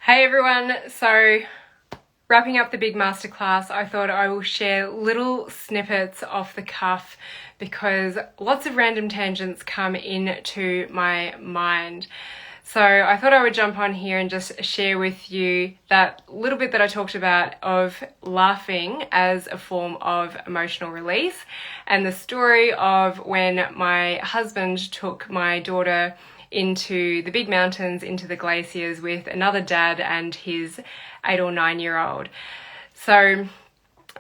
Hey everyone, so wrapping up the big masterclass, I thought I will share little snippets off the cuff because lots of random tangents come into my mind. So I thought I would jump on here and just share with you that little bit that I talked about of laughing as a form of emotional release, and the story of when my husband took my daughter into the big mountains, into the glaciers with another dad and his 8 or 9-year-old. So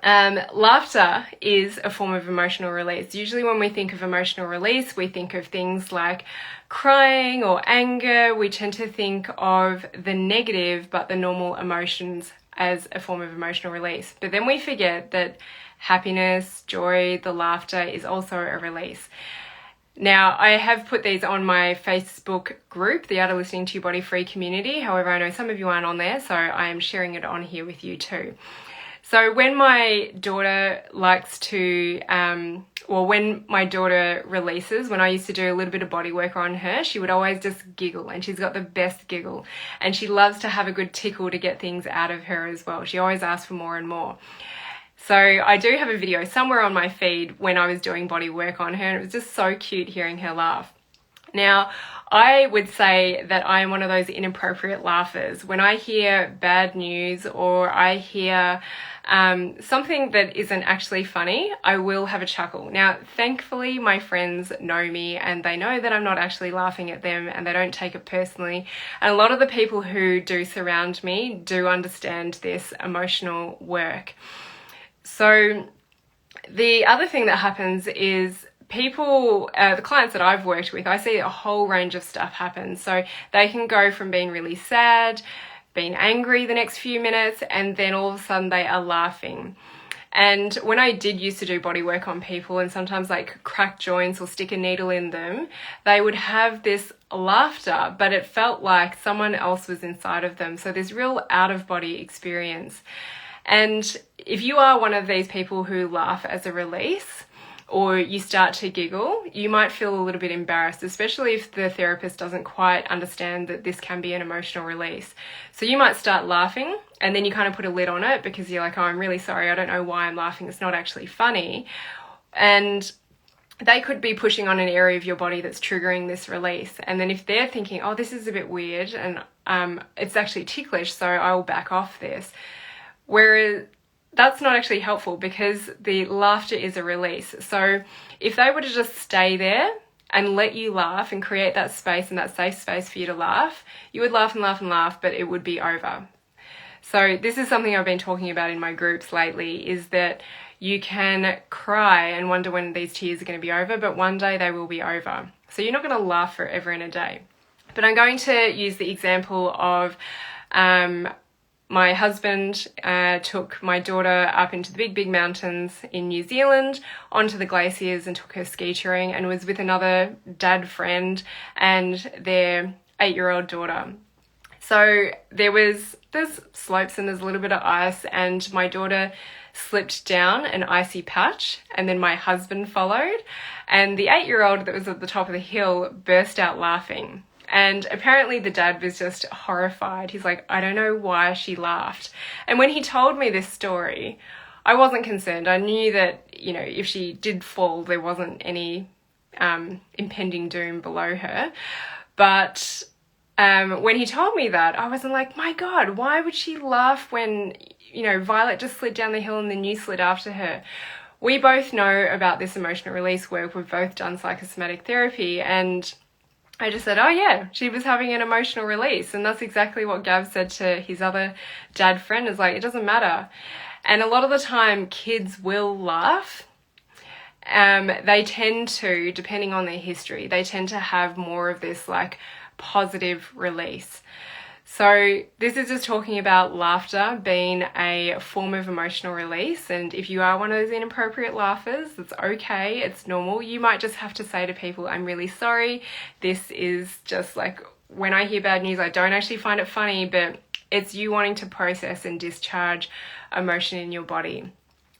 laughter is a form of emotional release. Usually when we think of emotional release, we think of things like crying or anger. We tend to think of the negative but the normal emotions as a form of emotional release. But then we forget that happiness, joy, the laughter is also a release. Now, I have put these on my Facebook group, the Art of Listening to Your Body Free community. However, I know some of you aren't on there, so I am sharing it on here with you too. So when my daughter likes to, when my daughter releases, when I used to do a little bit of body work on her, she would always just giggle, and she's got the best giggle. And she loves to have a good tickle to get things out of her as well. She always asks for more and more. So I do have a video somewhere on my feed when I was doing body work on her, and it was just so cute hearing her laugh. Now, I would say that I am one of those inappropriate laughers. When I hear bad news or I hear something that isn't actually funny, I will have a chuckle. Now, thankfully, my friends know me and they know that I'm not actually laughing at them and they don't take it personally. And a lot of the people who do surround me do understand this emotional work. So the other thing that happens is people, the clients that I've worked with, I see a whole range of stuff happen. So they can go from being really sad, being angry the next few minutes, and then all of a sudden they are laughing. And when I did used to do body work on people and sometimes like crack joints or stick a needle in them, they would have this laughter, but it felt like someone else was inside of them. So this real out-of-body experience. And if you are one of these people who laugh as a release, or you start to giggle, you might feel a little bit embarrassed, especially if the therapist doesn't quite understand that this can be an emotional release. So you might start laughing and then you kind of put a lid on it because you're like, oh, I'm really sorry, I don't know why I'm laughing, it's not actually funny. And they could be pushing on an area of your body that's triggering this release. And then if they're thinking, oh, this is a bit weird and it's actually ticklish, so I will back off this. Whereas that's not actually helpful because the laughter is a release. So if they were to just stay there and let you laugh and create that space and that safe space for you to laugh, you would laugh and laugh and laugh, but it would be over. So this is something I've been talking about in my groups lately, is that you can cry and wonder when these tears are going to be over, but one day they will be over. So you're not going to laugh forever and a day. But I'm going to use the example of my husband took my daughter up into the big mountains in New Zealand, onto the glaciers, and took her ski touring, and was with another dad friend and their 8-year-old daughter. So there's slopes and there's a little bit of ice, and my daughter slipped down an icy patch, and then my husband followed, and the 8-year-old that was at the top of the hill burst out laughing. And apparently the dad was just horrified. He's like, I don't know why she laughed. And when he told me this story, I wasn't concerned. I knew that, you know, if she did fall, there wasn't any impending doom below her. But when he told me that, I wasn't like, my God, why would she laugh when, you know, Violet just slid down the hill and then you slid after her? We both know about this emotional release work. We've both done psychosomatic therapy, and I just said, oh yeah, she was having an emotional release. And that's exactly what Gav said to his other dad friend, is like, it doesn't matter. And a lot of the time kids will laugh. They tend to, depending on their history, they tend to have more of this like positive release. So this is just talking about laughter being a form of emotional release. And if you are one of those inappropriate laughers, it's okay, it's normal. You might just have to say to people, I'm really sorry. This is just like, when I hear bad news, I don't actually find it funny, but it's you wanting to process and discharge emotion in your body.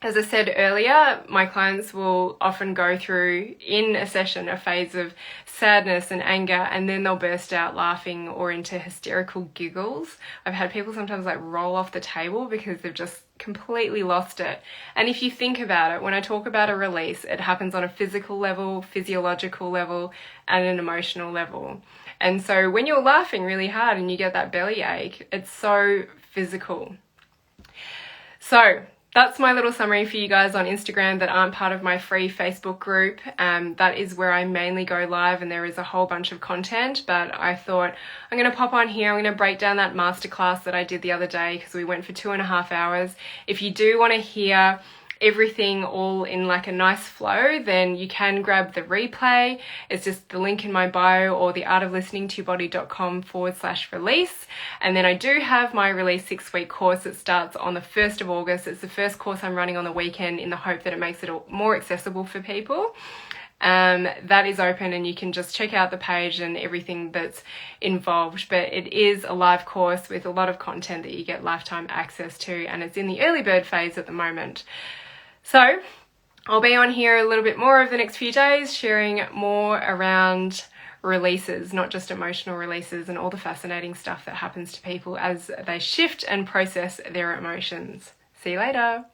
As I said earlier, my clients will often go through in a session a phase of sadness and anger, and then they'll burst out laughing or into hysterical giggles. I've had people sometimes like roll off the table because they've just completely lost it. And if you think about it, when I talk about a release, it happens on a physical level, physiological level, and an emotional level. And so when you're laughing really hard and you get that belly ache, it's so physical. So that's my little summary for you guys on Instagram that aren't part of my free Facebook group. That is where I mainly go live, and there is a whole bunch of content, but I thought I'm going to pop on here. I'm going to break down that masterclass that I did the other day because we went for 2.5 hours. If you do want to hear everything all in like a nice flow, then you can grab the replay. It's just the link in my bio or theartoflisteningtobody.com/release. And then I do have my release 6-week course that starts on the 1st of August. It's the first course I'm running on the weekend in the hope that it makes it more accessible for people. That is open, and you can just check out the page and everything that's involved, but it is a live course with a lot of content that you get lifetime access to, and it's in the early bird phase at the moment. So I'll be on here a little bit more over the next few days, sharing more around releases, not just emotional releases, and all the fascinating stuff that happens to people as they shift and process their emotions. See you later.